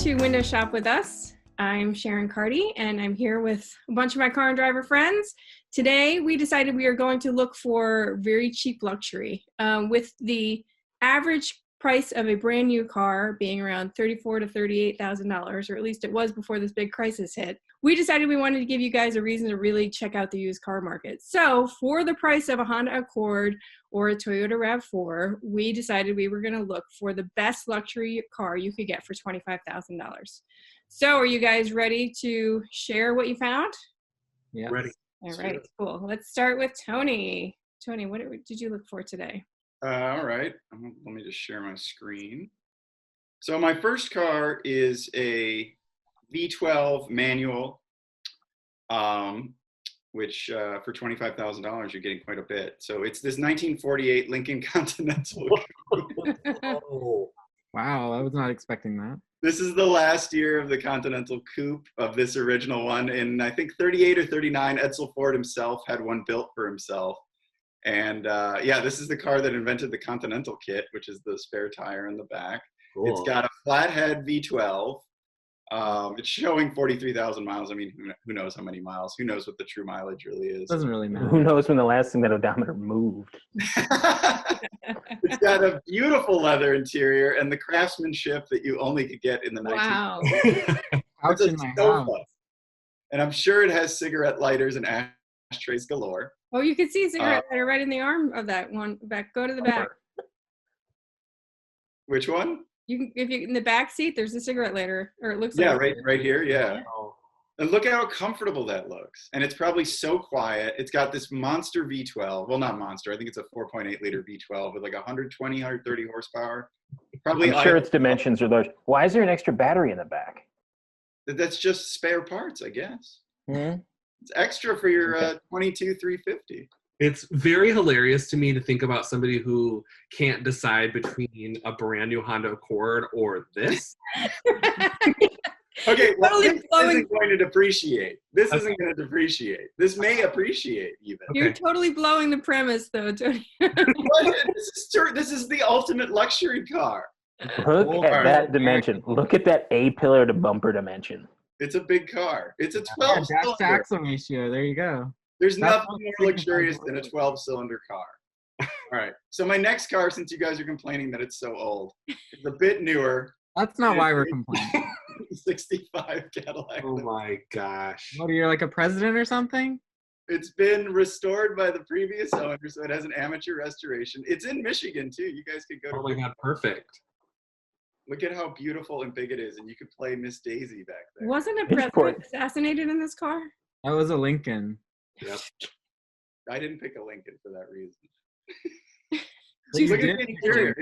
to Window Shop with Us. I'm Sharon Carty, and I'm here with a bunch of my car and driver friends. Today, we decided we are going to look for very cheap luxury, with the average price of a brand new car being around $34,000 to $38,000, or at least it was before this big crisis hit. We decided we wanted to give you guys a reason to really check out the used car market. So for the price of a Honda Accord or a Toyota RAV4, we decided we were going to look for the best luxury car you could get for $25,000. So are you guys ready to share what you found? Yeah. Ready. All right, cool. Let's start with Tony. Tony, what did you look for today? All right. Let me just share my screen. So my first car is a V12 manual, which for $25,000 you're getting quite a bit. So it's this 1948 Lincoln Continental. Oh, wow, I was not expecting that. This is the last year of the Continental Coupe of this original one. In I think 38 or 39, Edsel Ford himself had one built for himself. And yeah, this is the car that invented the Continental kit, which is the spare tire in the back. Cool. It's got a flathead V12. It's showing 43,000 miles. I mean, who knows how many miles? Who knows what the true mileage really is? Doesn't really matter. Who knows when the last thing that odometer moved? It's got a beautiful leather interior and the craftsmanship that you only could get in the 1940s. Ouch in my house. And I'm sure it has cigarette lighters and ashtrays galore. Oh, you can see a cigarette lighter right in the arm of that one. Back, go to the back. Which one? You can, if you in the back seat, there's a cigarette lighter, or it looks like. Yeah, right here. Yeah. And look at how comfortable that looks. And it's probably so quiet. It's got this monster V12. Well, not monster. I think it's a 4.8 liter V12 with like 120, 130 horsepower. Probably. I'm sure its dimensions are large. Why is there an extra battery in the back? That's just spare parts, I guess. Mm-hmm. It's extra for your 22 350. It's very hilarious to me to think about somebody who can't decide between a brand new Honda Accord or this. Okay, well, Totally this isn't going to depreciate. This isn't going to depreciate. This may appreciate even. You're totally blowing the premise, though, Tony. This is the ultimate luxury car. Look at that dimension. Look at that A-pillar to bumper dimension. It's a big car. It's a 12 cylinder. Dash-to-axle ratio. There you go. There's nothing more luxurious than a 12-cylinder car. All right. So my next car, since you guys are complaining that it's so old, is a bit newer. That's not why we're complaining. 65 Cadillac. Oh my gosh. What, you're like a president or something? It's been restored by the previous owner, so it has an amateur restoration. It's in Michigan, too. You guys could go to. Oh my God, perfect. Look at how beautiful and big it is, and you could play Miss Daisy back there. Wasn't a president assassinated in this car? That was a Lincoln. Yep. I didn't pick a Lincoln for that reason. Look at the interior.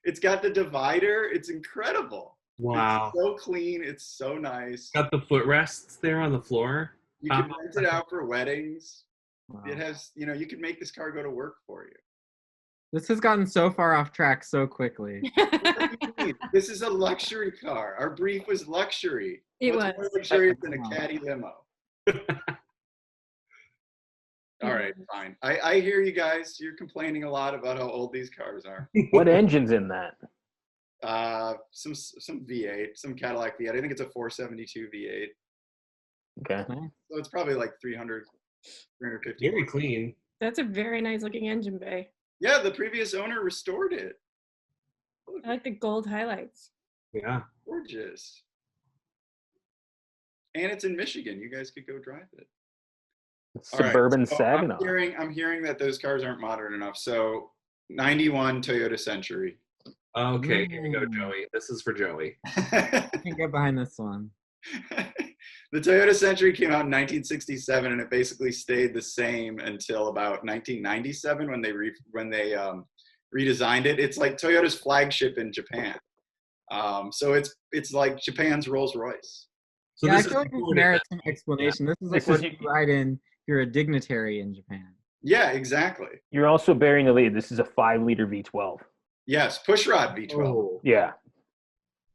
It's got the divider. It's incredible. Wow. It's so clean. It's so nice. Got the footrests there on the floor. You can rent it out for weddings. Wow. It has, you can make this car go to work for you. This has gotten so far off track so quickly. This is a luxury car. Our brief was luxury. It What's was. more luxurious than a caddy limo? All right, fine. I hear you guys. You're complaining a lot about how old these cars are. What engine's in that? Some V8, some Cadillac V8. I think it's a 472 V8. Okay. So it's probably like 300, 350. Very clean. That's a very nice looking engine bay. Yeah, the previous owner restored it. I like the gold highlights. Yeah. Gorgeous. And it's in Michigan. You guys could go drive it. Suburban All right, so Saginaw. I'm hearing that those cars aren't modern enough. So 91 Toyota Century. Okay, here you go, Joey. This is for Joey. I can get behind this one. The Toyota Century came out in 1967, and it basically stayed the same until about 1997 when they redesigned it. It's like Toyota's flagship in Japan. So it's like Japan's Rolls Royce. So yeah, I this feel like this merits some explanation. This is like what you ride in. You're a dignitary in Japan. Yeah, exactly. You're also bearing the lead. This is a 5-liter V12. Yes, pushrod V12. Oh. Yeah.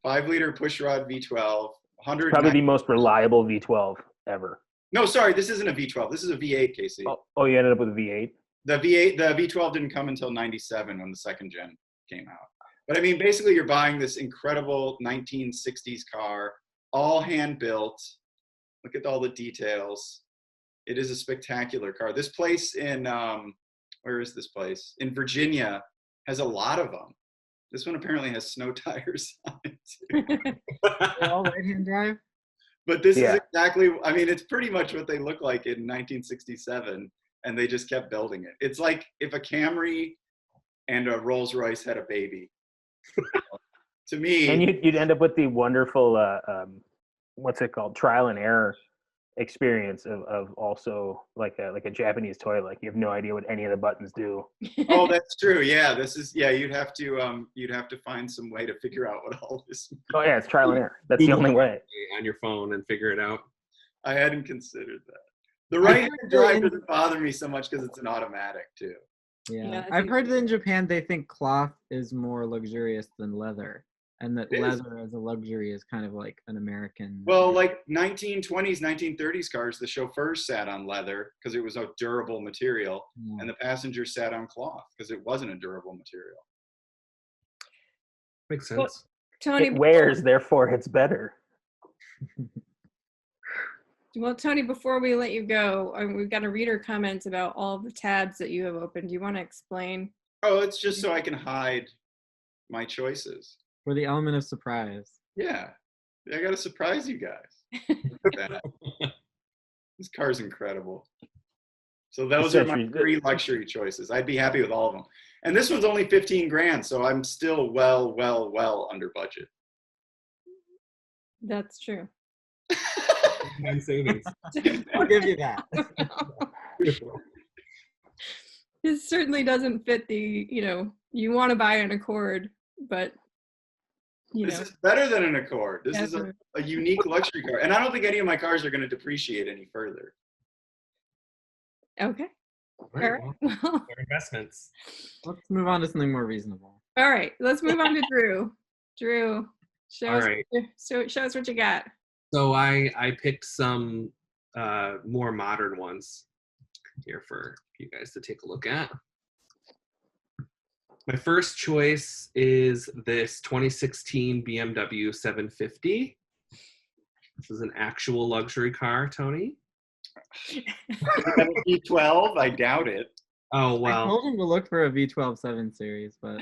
5-liter pushrod V12. Probably the most reliable V12 ever. No, sorry, this isn't a V12. This is a V8, Casey. Oh, you ended up with a V8? The V12 didn't come until 97 when the second gen came out. But I mean, basically, you're buying this incredible 1960s car, all hand built. Look at all the details. It is a spectacular car. This place in, where is this place? In Virginia has a lot of them. This one apparently has snow tires on it too. All right-hand drive? But this is exactly, I mean, it's pretty much what they look like in 1967, and they just kept building it. It's like if a Camry and a Rolls Royce had a baby. To me. And you'd end up with the wonderful, what's it called, trial and error experience of also like a Japanese toy. Like you have no idea what any of the buttons do. Oh, that's true. Yeah, this is, yeah, you'd have to find some way to figure out what all this means. Oh yeah, it's trial and error. That's the only way. On your phone and figure it out. I hadn't considered that. The right-hand drive doesn't bother me so much because it's an automatic too. Yeah, I've heard that in Japan they think cloth is more luxurious than leather, and that leather as a luxury is kind of like an American. Well, like 1920s, 1930s cars, the chauffeurs sat on leather because it was a durable material, and the passengers sat on cloth because it wasn't a durable material. Makes sense. Well, Tony, It wears, therefore it's better. well, Tony, before we let you go, we've got a reader comment about all the tabs that you have opened. Do you want to explain? Oh, it's just so I can hide my choices. For the element of surprise. Yeah, I got to surprise you guys. This car's incredible. So those are my 3 luxury choices. I'd be happy with all of them. And this one's only 15 grand, so I'm still well under budget. That's true. Savings. I'll give you that. This certainly doesn't fit the, you want to buy an Accord, but, This is better than an Accord. This is a unique luxury car. And I don't think any of my cars are going to depreciate any further. Okay. All right. Well, they're investments. Let's move on to something more reasonable. All right. Let's move on to Drew. Drew, show us what you got. So I picked some more modern ones here for you guys to take a look at. My first choice is this 2016 BMW 750. This is an actual luxury car, Tony. V12, I doubt it. Oh, I well. told him to look for a V12 7 Series, but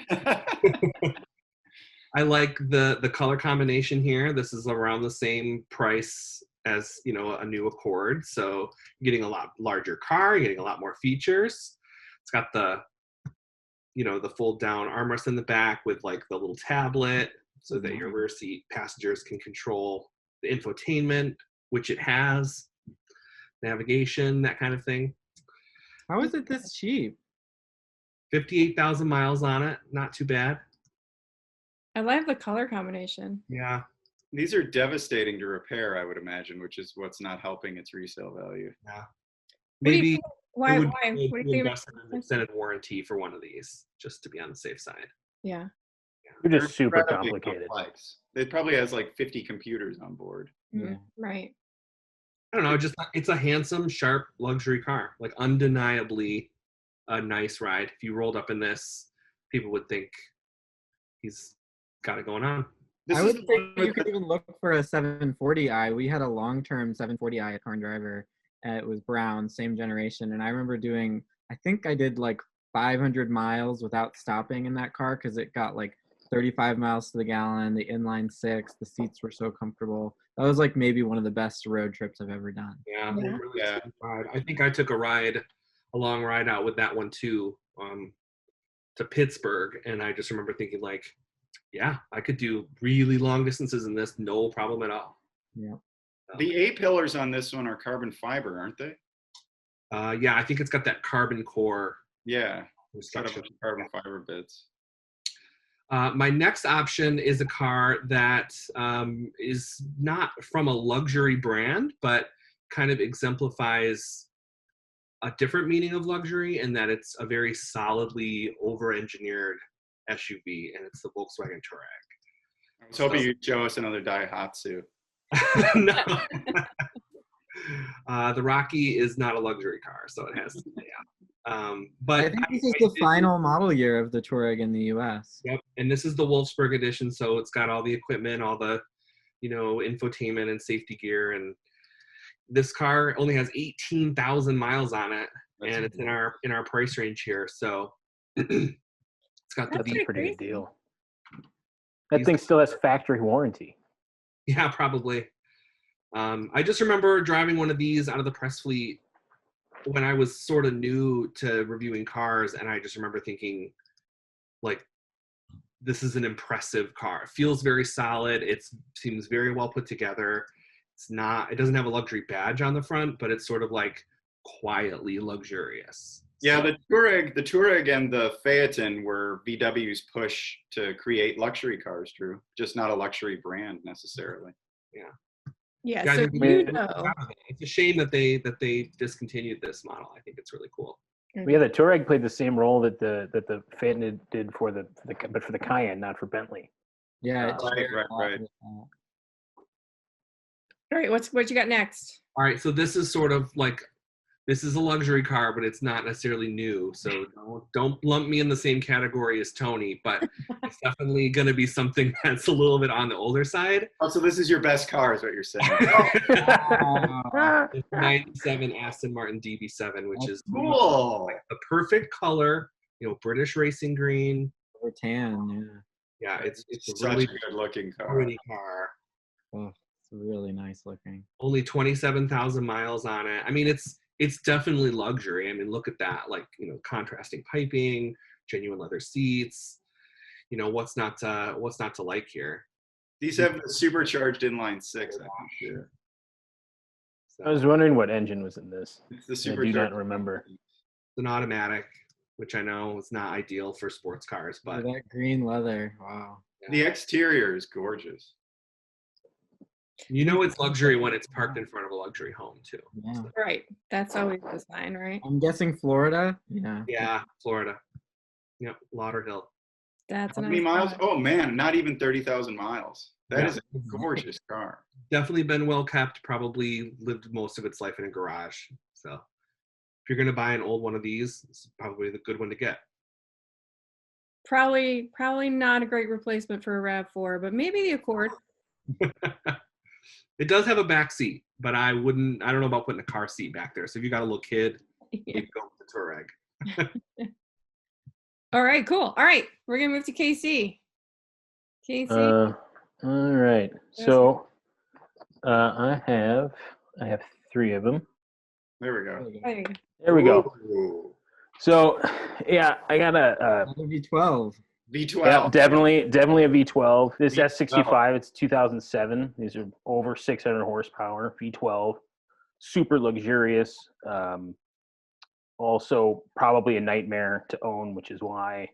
I like the color combination here. This is around the same price as, a new Accord. So you're getting a lot larger car, you're getting a lot more features. It's got the fold down armrest in the back with like the little tablet so that your rear seat passengers can control the infotainment, which it has, navigation, that kind of thing. how is it this cheap? 58,000 miles on it. Not too bad. I love the color combination. Yeah. These are devastating to repair, I would imagine, which is what's not helping its resale value. Yeah. What do you Maybe think- Why? It would Why? be What do you think? invest in an extended warranty for one of these, just to be on the safe side. Yeah. You're just super Incredibly complicated. complex. It probably has like 50 computers on board. Yeah. Right. I don't know. It's a handsome, sharp luxury car. Like undeniably a nice ride. If you rolled up in this, people would think he's got it going on. I would think you could even look for a 740i. We had a long-term 740i at Car and Driver. It was brown, same generation. And I remember I think I did like 500 miles without stopping in that car because it got like 35 miles to the gallon, the inline 6, the seats were so comfortable. That was like maybe one of the best road trips I've ever done. Yeah. Yeah. Really smooth ride. I think I took a long ride out with that one too, to Pittsburgh. And I just remember thinking like, yeah, I could do really long distances in this, no problem at all. Yeah. The A-pillars on this one are carbon fiber, aren't they? Yeah, I think it's got that carbon core. Yeah, it's got a bunch of carbon fiber bits. My next option is a car that is not from a luxury brand, but kind of exemplifies a different meaning of luxury, and that it's a very solidly over-engineered SUV, and it's the Volkswagen Touareg. I was hoping you'd show us another Daihatsu. No. The Rocky is not a luxury car, so it has, I But think this is the final model year of the Touareg in the U.S. Yep, and this is the Wolfsburg edition, so it's got all the equipment, all the, infotainment and safety gear, and this car only has 18,000 miles on it, and it's in our price range here. So it's got That's the Pretty good crazy. deal. That thing still has factory warranty. yeah, probably. I just remember driving one of these out of the press fleet when I was sort of new to reviewing cars, and I just remember thinking, like, this is an impressive car. It feels very solid. It seems very well put together. It doesn't have a luxury badge on the front, but it's sort of like quietly luxurious. Yeah, the Touareg and the Phaeton were VW's push to create luxury cars, Drew. Just not a luxury brand necessarily. Yeah, Guys, so it's a shame that they discontinued this model. I think it's really cool. Yeah, the Touareg played the same role that the Phaeton did for but for the Cayenne, not for Bentley. Yeah, Right. All right, what you got next? All right, so this is sort of like, this is a luxury car, but it's not necessarily new. So don't lump me in the same category as Tony, but it's definitely going to be something that's a little bit on the older side. Oh, so this is your best car, is what you're saying? It's 97 Aston Martin DB7, which is Cool. the perfect color, British racing green. Or tan, Yeah, it's a Such really a good-looking car. pretty car. Oh, it's really nice looking. Only 27,000 miles on it. I mean, it's definitely luxury. I mean, look at that, like, contrasting piping, genuine leather seats. What's not to like here? These have the supercharged inline six, I'm sure. So, I was wondering what engine was in this. It's the I do supercharged. not remember. it's an automatic, which I know is not ideal for sports cars, but That green leather, wow. The exterior is gorgeous. it's luxury when it's parked in front of a luxury home too. Yeah. Right, that's always the sign, right? I'm guessing Florida. Yeah. Yeah, Florida. Yep, Lauderhill. That's How a many nice miles? car. Oh man, not even 30,000 miles. That Yeah. is a gorgeous car. Definitely been well kept. Probably lived most of its life in a garage. So if you're gonna buy an old one of these, it's probably the good one to get. Probably not a great replacement for a RAV4, but maybe the Accord. It does have a back seat, but I don't know about putting a car seat back there. So if you got a little kid, Yeah. maybe go with the Touareg. All right, cool. All right, we're gonna move to KC. KC. All right. So I have three of them. There we go. There you go. There we go. Ooh. So yeah, I got a Another V12. V12. yeah, definitely a V12. This V12. S65, it's 2007. These are over 600 horsepower, V12, super luxurious. Also probably a nightmare to own, which is why,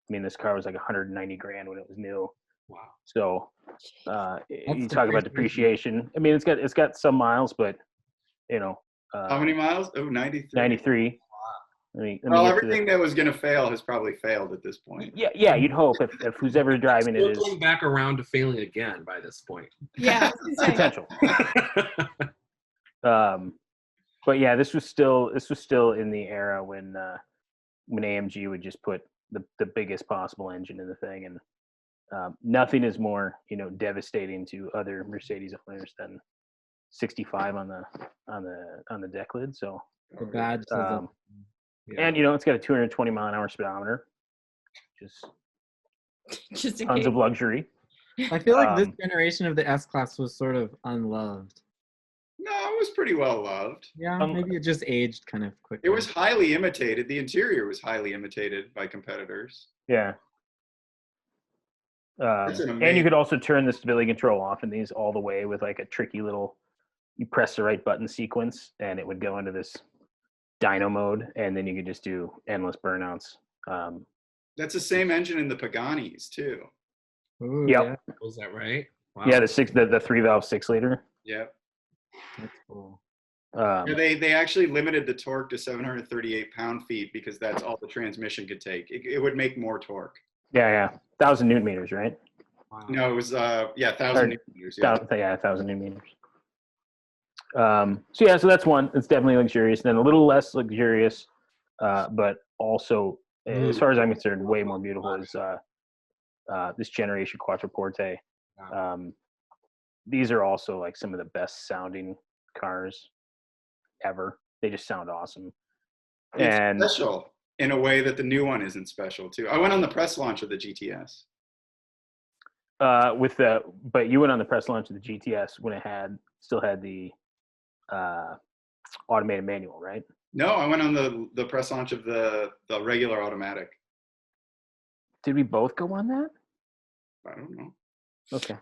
this car was like 190 grand when it was new. Wow. So you the talk about depreciation. depreciation. It's got some miles, but How many miles? Oh, 93. 93. Let me Well, get to everything that was going to fail has probably failed at this point. Yeah, you'd hope if who's ever driving it Still is going back around to failing again by this point. Yeah, I was gonna say, potential. But yeah, this was still in the era when AMG would just put the biggest possible engine in the thing, and nothing is more devastating to other Mercedes owners than 65 on the deck lid. So The badge says and it's got a 220 mile an hour speedometer, just just in tons case. of luxury. I feel like this generation of the S-Class was sort of unloved. No, it was pretty well loved. Yeah, maybe it just aged kind of quickly. It was highly imitated. The interior was highly imitated by competitors. Yeah. That's an And amazing- you could also turn the stability control off in these all the way with like a tricky little, you press the right button sequence and it would go into this dyno mode, and then you could just do endless burnouts. That's the same engine in the Paganis too. Ooh, Yep. yeah, Was that right? Wow. Yeah, the 3-valve 6-liter. Yep. that's cool. Yeah, they actually limited the torque to 738 pound-feet because that's all the transmission could take. It would make more torque. Yeah, 1,000 newton meters, right? Wow. No, it was 1,000 newton meters. Yeah. 1,000 newton meters. So that's one. It's definitely luxurious. And then a little less luxurious, but also, as far as I'm concerned, way more beautiful is this generation Quattroporte. These are also like some of the best sounding cars ever. They just sound awesome. It's special in a way that the new one isn't special too. I went on the press launch of the GTS. But you went on the press launch of the GTS when it still had the automated manual, right? No, I went on the press launch of the regular automatic. Did we both go on that? I don't know. Okay.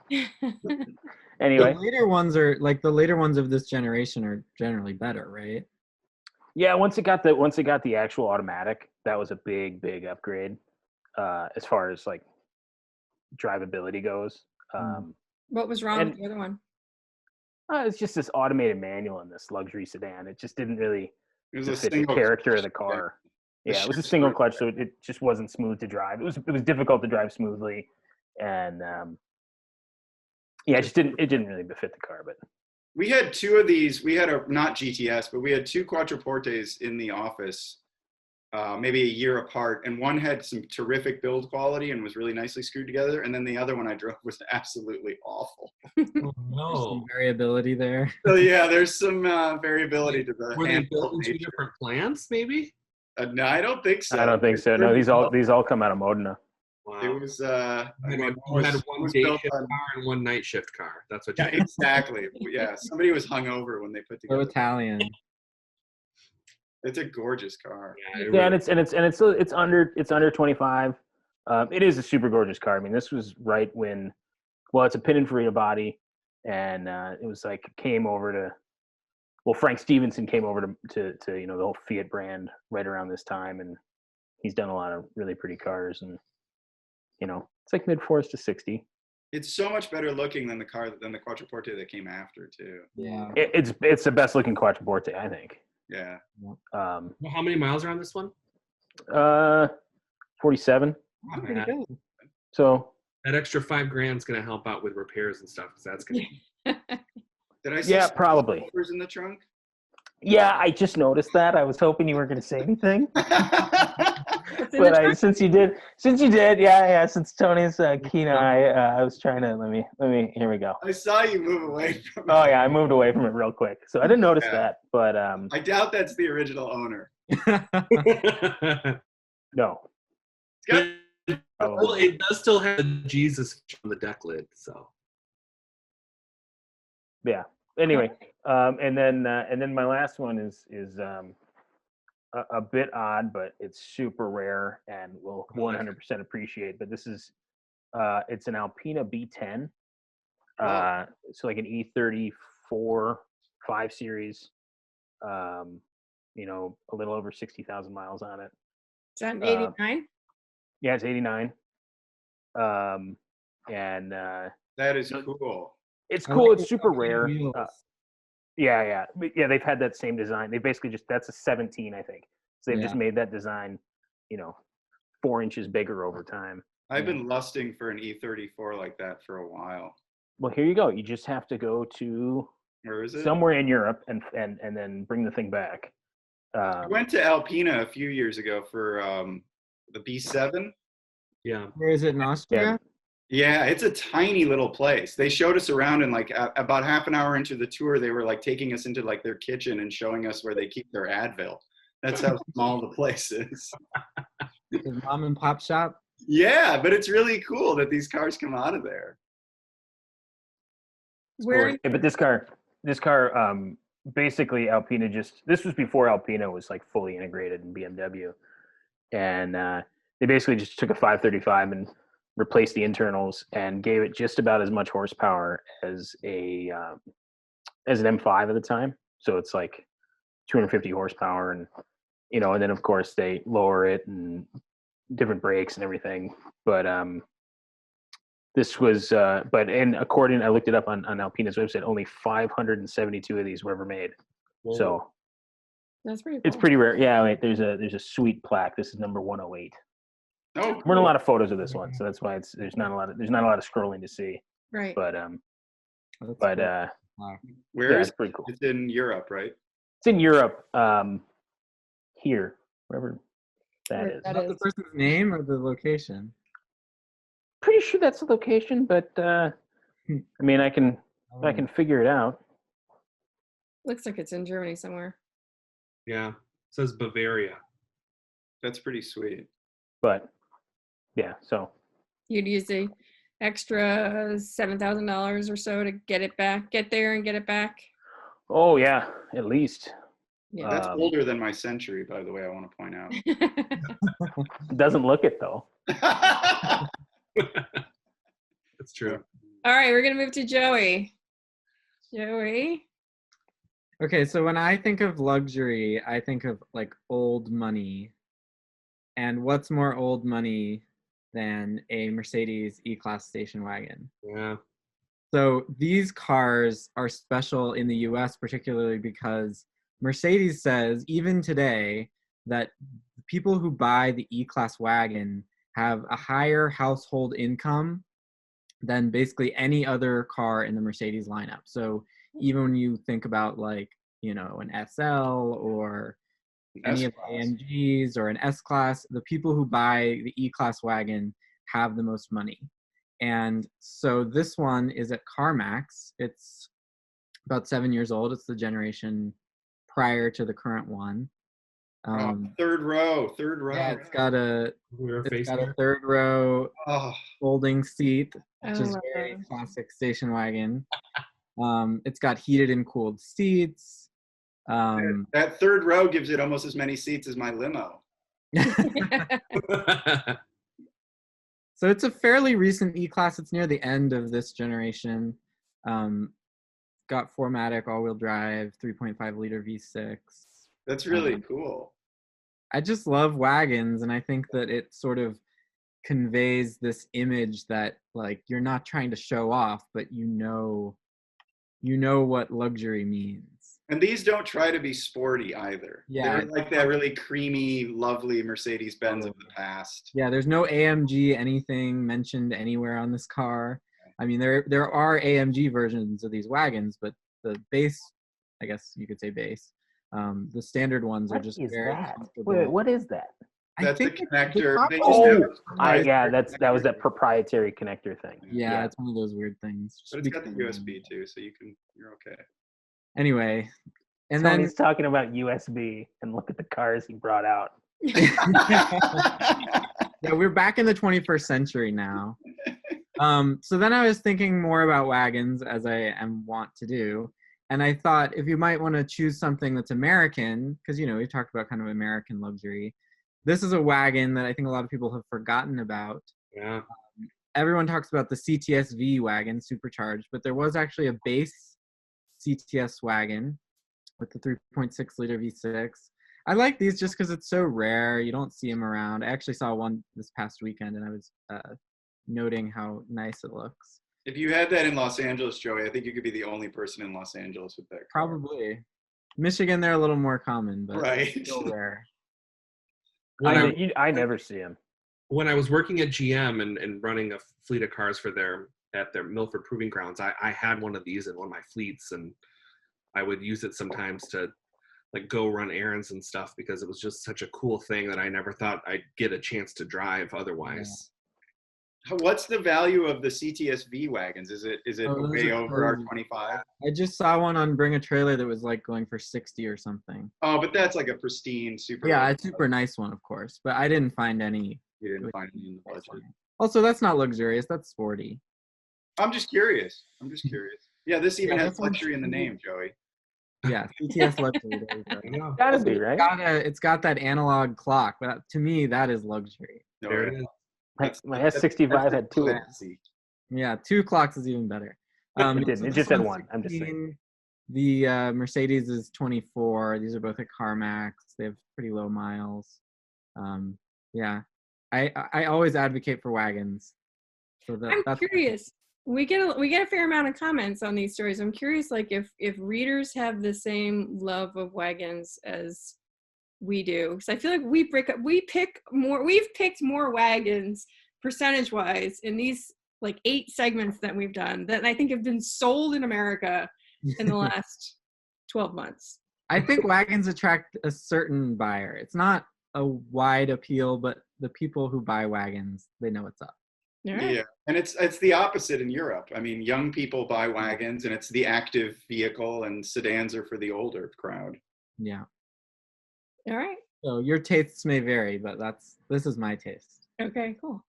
Anyway, the later ones of this generation are generally better, right? Yeah, once it got the actual automatic, that was a big upgrade as far as like drivability goes. What was wrong with the other one? It's just this automated manual in this luxury sedan. It just didn't really fit the single character clutch, of the car. The Yeah, it was a shift single was clutch, so it just wasn't smooth to drive. It was difficult to drive smoothly, and it didn't really befit the car. But we had two of these. We had not GTS, but we had two Quattroportes in the office, maybe a year apart, and one had some terrific build quality and was really nicely screwed together, and then the other one I drove was absolutely awful. Oh, no. Some variability there. So yeah, there's some variability to the. Were they built in two nature. different plants, maybe? No, I don't think so. I don't think so. No, these all come out of Modena. Wow. It was. You had one day shift car and one night shift car. That's what you Yeah, exactly. Yeah, somebody was hungover when they put So together. Italian. It's a gorgeous car. Yeah, it's under 25. It is a super gorgeous car. I mean, this was right when, well, it's a Pininfarina body, and it was like came over to, well, Frank Stevenson came over to the whole Fiat brand right around this time, and he's done a lot of really pretty cars, and it's like mid-4s to 60. It's so much better looking than the Quattroporte that came after too. Yeah. It's the best looking Quattroporte, I think. Yeah. Well, how many miles are on this one? 47. Not Pretty bad. good. So That extra $5,000 is going to help out with repairs and stuff. 'Cause that's going to. Did I see yeah, some probably. papers in the trunk? Yeah, I just noticed that. I was hoping you weren't going to say anything. What's in the trunk? Since you did, yeah. Since Tony's keen eye, I was trying to let me. Here we go. I saw you move away from it. Oh yeah, I moved away from it real quick, so I didn't notice Yeah. that. But I doubt that's the original owner. no. It's got Well, it does still have the Jesus on the deck lid, so. Yeah. Anyway, and then my last one is a bit odd, but it's super rare and will 100% appreciate. But this is it's an Alpina B10. So like an E34 5 Series. A little over 60,000 miles on it. Is that an 89? Yeah, it's 89. And That is cool. it's I cool. like It's the super Alpina rare. wheels. Yeah. They've had that same design. They basically that's a 17, I think. So they've just Yeah. made that design, 4 inches bigger over time. I've been lusting for an E34 like that for a while. Well, here you go. You just have to go to Where is it? somewhere in Europe and then bring the thing back. I went to Alpina a few years ago for the B7. Yeah. Where is it in Austria? Yeah, it's a tiny little place. They showed us around, and like about half an hour into the tour, they were like taking us into like their kitchen and showing us where they keep their Advil. That's how small the place is. The mom and pop shop? Yeah, but it's really cool that these cars come out of there. Where? Yeah, but this car, basically Alpina this was before Alpina was like fully integrated in BMW, and they basically just took a 535 and replaced the internals and gave it just about as much horsepower as an M5 at the time. So it's like 250 horsepower, and and then of course they lower it and different brakes and everything. But this was, I looked it up on Alpina's website, only 572 of these were ever made. Whoa. So That's pretty cool. it's pretty rare. Yeah, wait, there's a sweet plaque. This is number 108. Oh, We're in a lot of photos of this one, so that's why there's not a lot of scrolling to see. Right. But That's but cool. Wow. where yeah, is it's pretty cool. It's in Europe, right? It's in Europe. Here. wherever that Where is. that Not the is. person's name or the location? Pretty sure that's the location, but I mean, I can figure it out. Looks like it's in Germany somewhere. Yeah. It says Bavaria. That's pretty sweet. But yeah, so You'd use the extra $7,000 or so to get there and get it back. oh yeah, at least. Yeah. That's older than my Century, by the way, I want to point out. Doesn't look it though. That's true. All right, we're gonna move to Joey. Joey. Okay, so when I think of luxury, I think of like old money. And what's more old money than a Mercedes E-Class station wagon? Yeah. So these cars are special in the US, particularly because Mercedes says, even today, that people who buy the E-Class wagon have a higher household income than basically any other car in the Mercedes lineup. So even when you think about like, you know, an SL or any of the AMGs or an S-Class, the people who buy the E-Class wagon have the most money. And so this one is at CarMax. It's about 7 years old. It's the generation prior to the current one. Third row. Yeah, it's got a facing her. third row Oh, folding seat, which is love very that. classic station wagon. It's got heated and cooled seats. that third row gives it almost as many seats as my limo. So it's a fairly recent E-Class. It's near the end of this generation. Got 4MATIC all-wheel drive, 3.5 liter V6. That's really cool. I just love wagons, and I think that it sort of conveys this image that like you're not trying to show off, but you know what luxury means. And these don't try to be sporty either. Yeah. They're like that really creamy, lovely Mercedes-Benz of the past. Yeah, there's no AMG anything mentioned anywhere on this car. I mean, there are AMG versions of these wagons, but the base, I guess you could say base, the standard ones are just very comfortable. Wait, what is that? That's the connector. They just That was that proprietary connector thing. Yeah, it's one of those weird things. But it's got the USB too, so you're okay. Anyway, and so then he's talking about USB, and look at the cars he brought out. yeah, we're back in the 21st century now. So then I was thinking more about wagons, as I am wont to do. And I thought if you might want to choose something that's American, because, you know, we've talked about kind of American luxury. This is a wagon that I think a lot of people have forgotten about. Yeah. Everyone talks about the CTS-V wagon, supercharged, but there was actually a base CTS wagon with the 3.6 liter V6. I like these just because it's so rare. You don't see them around. I actually saw one this past weekend, and I was noting how nice it looks. If you had that in Los Angeles, Joey, I think you could be the only person in Los Angeles with that car. Probably. Michigan, they're a little more common, but right. still rare. I never see him. When I was working at GM and running a fleet of cars at their Milford Proving Grounds, I had one of these in one of my fleets, and I would use it sometimes to like go run errands and stuff because it was just such a cool thing that I never thought I'd get a chance to drive otherwise. What's the value of the CTS-V wagons? Is it way over our 25? I just saw one on Bring a Trailer that was like going for 60 or something. Oh, but that's like a pristine, super. Yeah, a super nice one, of course. But I didn't find any. You didn't find any in the budget. Also, that's not luxurious. That's sporty. I'm just curious. Yeah, this even has luxury in the name, Joey. Yeah, CTS luxury. Gotta be, right? It's got that analog clock, but to me, that is luxury. There it is. My S65 had two. Yeah, 2 clocks is even better. It didn't. It just had one. I'm just saying. The Mercedes is 24. These are both at CarMax. They have pretty low miles. Yeah, I always advocate for wagons. So I'm curious. We get a fair amount of comments on these stories. I'm curious, like if readers have the same love of wagons as we do, because I feel like we've picked more wagons percentage wise in these like 8 segments that we've done that I think have been sold in America in the last 12 months. I think wagons attract a certain buyer. It's not a wide appeal, but the people who buy wagons, they know what's up. All right. Yeah, and it's the opposite in Europe. I mean, young people buy wagons, and it's the active vehicle, and sedans are for the older crowd. Yeah. All right. So your tastes may vary, but this is my taste. Okay, cool.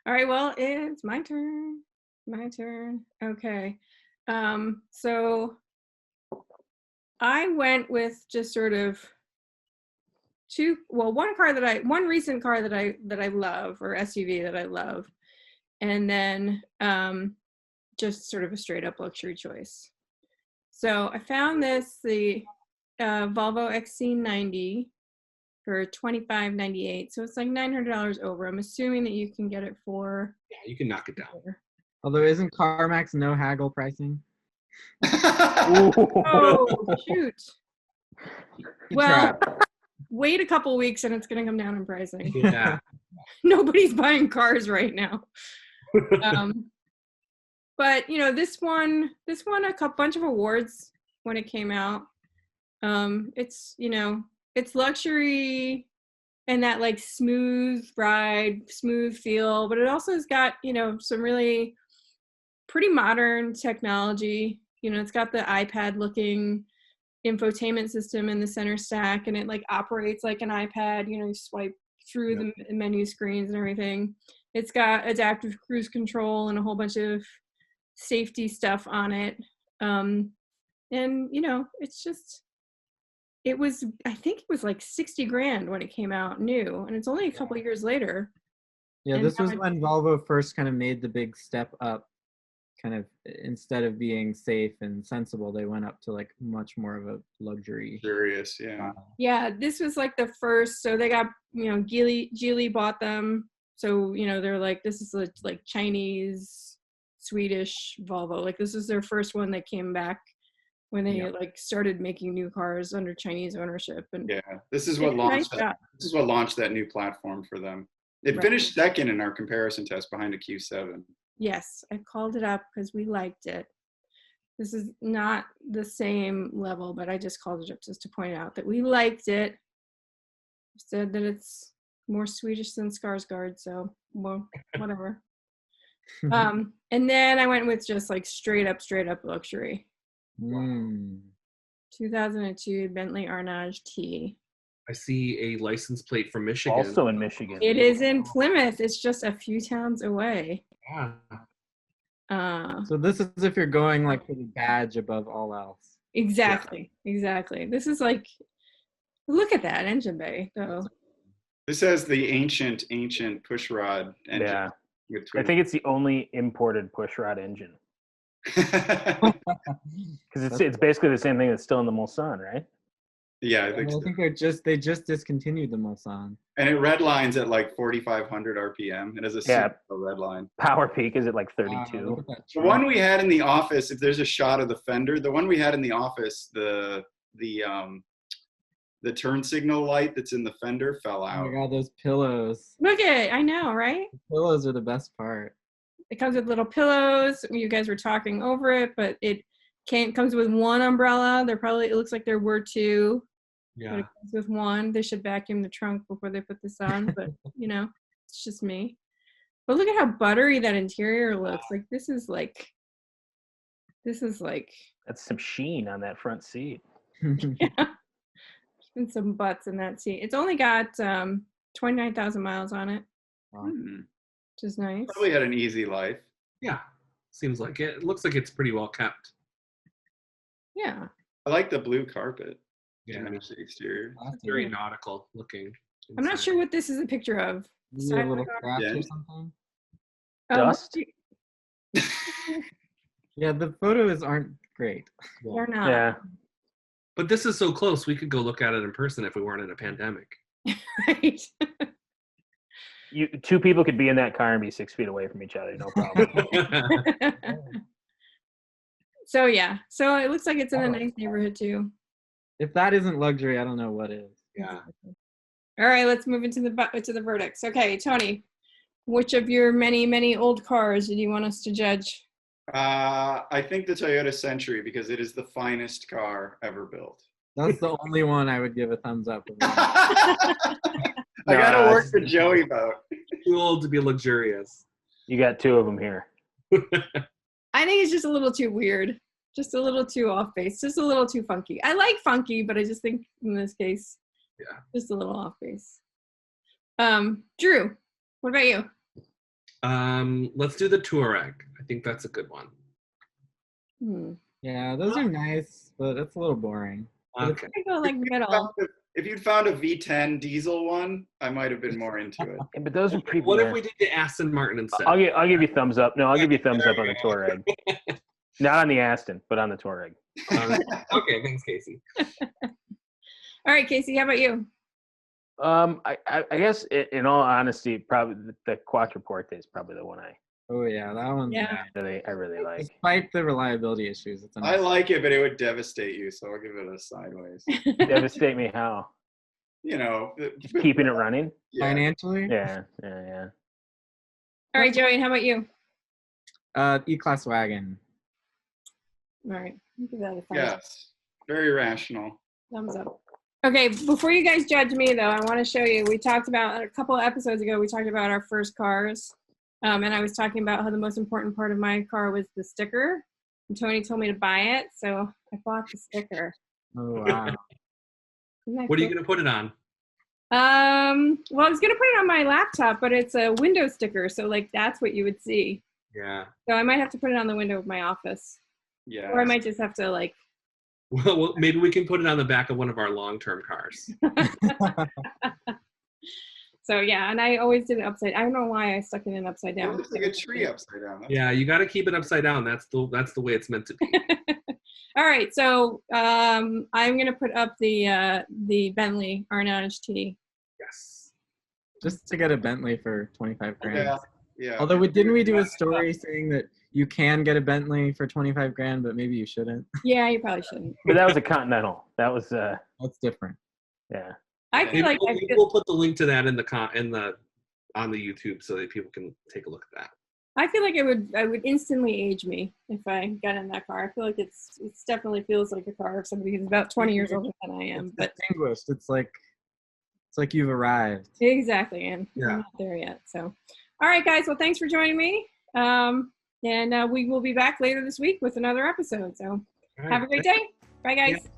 All right, well, it's my turn. My turn. Okay. So I went with just sort of one recent car that I love, or SUV that I love, and then just sort of a straight up luxury choice. So I found the Volvo XC90 for $25.98. So it's like $900 over. I'm assuming that you can get it for. Yeah, you can knock it down. Although isn't CarMax no haggle pricing? Oh, shoot. Good Well, try. wait a couple weeks and it's going to come down in pricing. Yeah. Nobody's buying cars right now. But you know, this won a bunch of awards when it came out. It's, you know, it's luxury and that like smooth ride, smooth feel, but it also has got, you know, some really pretty modern technology. You know, it's got the iPad looking infotainment system in the center stack, and it like operates like an iPad. You know, you swipe through the menu screens and everything. It's got adaptive cruise control and a whole bunch of safety stuff on it. And you know, it's just, I think it was like 60 grand when it came out new, and it's only a couple of years later. Yeah, And this was now when Volvo first kind of made the big step up. Kind of, instead of being safe and sensible, they went up to like much more of a luxury. Curious, yeah. Yeah, this was like the first. So they got, you know, Geely bought them. So, you know, they're like, this is like Chinese, Swedish Volvo. Like this is their first one that came back when they like started making new cars under Chinese ownership. And Yeah, this is what launched that new platform for them. It finished second in our comparison test behind a Q7. Yes, I called it up because we liked it. This is not the same level, but I just called it up just to point out that we liked it. Said that it's more Swedish than Skarsgård, so well, whatever. And then I went with just like straight up luxury. 2002 Bentley Arnage T. I see a license plate from Michigan. Also in Michigan. It is in Plymouth. It's just a few towns away. Yeah. So this is if you're going like for the badge above all else. Exactly. This is like, look at that engine bay, though. This has the ancient pushrod engine. Yeah. I think it's the only imported pushrod engine. Because it's basically the same thing that's still in the Mulsanne, right? Yeah, I think they just discontinued the Mulsanne. And it redlines at like 4,500 RPM. It has a super red line. Power peak is at like 32. The one we had in the office, if there's a shot of the fender, the one we had in the office, the turn signal light that's in the fender fell out. Oh my god, those pillows. Look at it. I know, right? The pillows are the best part. It comes with little pillows. You guys were talking over it, but it comes with one umbrella. It looks like there were two. Yeah. But it comes with one. They should vacuum the trunk before they put this on, but you know, it's just me. But look at how buttery that interior looks. Like this is like That's some sheen on that front seat. yeah. There's been some butts in that seat. It's only got 29,000 miles on it. Which is nice. Probably had an easy life. Yeah. Seems like it. It looks like it's pretty well kept. Yeah. I like the blue carpet. Yeah. The exterior. It's very nautical looking. I'm not sure what this is a picture of. Maybe a little scratch or something. Dust? Yeah, the photos aren't great. They're not. Yeah. But this is so close. We could go look at it in person if we weren't in a pandemic. Right. Two people could be in that car and be 6 feet away from each other, no problem. So yeah. So it looks like it's in a nice neighborhood too. If that isn't luxury, I don't know what is. Yeah. All right, let's move into the verdicts. Okay, Tony, which of your many old cars did you want us to judge? I think the Toyota Century, because it is the finest car ever built. That's the only one I would give a thumbs up. I gotta No, work the Joey boat. Too old to be luxurious. You got two of them here. I think it's just a little too weird. Just a little too off base. Just a little too funky. I like funky, but I just think in this case, Yeah. just a little off base. Drew, what about you? Let's do the Touareg. I think that's a good one. Yeah, those are nice, but that's a little boring. Okay. I go like middle. If you'd found a V10 diesel one, I might have been more into it. Yeah, but those are pretty. What if we did the Aston Martin instead? I'll give you thumbs up. No, I'll give you thumbs up on the Touareg. Not on the Aston, but on the Touareg. Okay, thanks, Casey. All right, Casey, how about you? I guess in all honesty, probably the Quattroporte is probably the one I Oh yeah, that one. Yeah. really like. Despite the reliability issues, it's a I nice. like it, but it would devastate you, so I'll give it a sideways. Devastate me how? You know, Just keeping it running? yeah. Financially. Yeah. All right, Joey, how about you? E-Class wagon. All right, I'll give that a Yes, very rational. thumbs up. Okay, before you guys judge me, though, I want to show you. We talked about a couple of episodes ago. We talked about our first cars, and I was talking about how the most important part of my car was the sticker. And Tony told me to buy it, so I bought the sticker. Oh wow. Isn't that What are you cool? going to put it on? Well, I was gonna put it on my laptop, but it's a window sticker, so like that's what you would see. Yeah. So I might have to put it on the window of my office, Yeah. or I might just have to like. Well, maybe we can put it on the back of one of our long-term cars. So yeah, and I always did it upside. I don't know why I stuck it in upside It down. looks like a tree upside down. Yeah, you got to keep it upside down. That's the way it's meant to be. All right, so I'm gonna put up the Bentley R9 HT. Yes. Just to get a Bentley for 25 grand. Yeah. Yeah. Although didn't we do a story saying that you can get a Bentley for 25 grand, but maybe you shouldn't? Yeah, you probably shouldn't. But that was a Continental. That was That's different. yeah. I feel like Maybe we'll put the link to that in the on the YouTube so that people can take a look at that. I feel like I would instantly age me if I got in that car. I feel like it's definitely feels like a car of somebody who's about 20 years older than I am. But Distinguished. It's like you've arrived. exactly, and Yeah. we're not there yet. So, all right, guys. Well, thanks for joining me. And we will be back later this week with another episode. So, have a great day. Bye, guys. Yeah.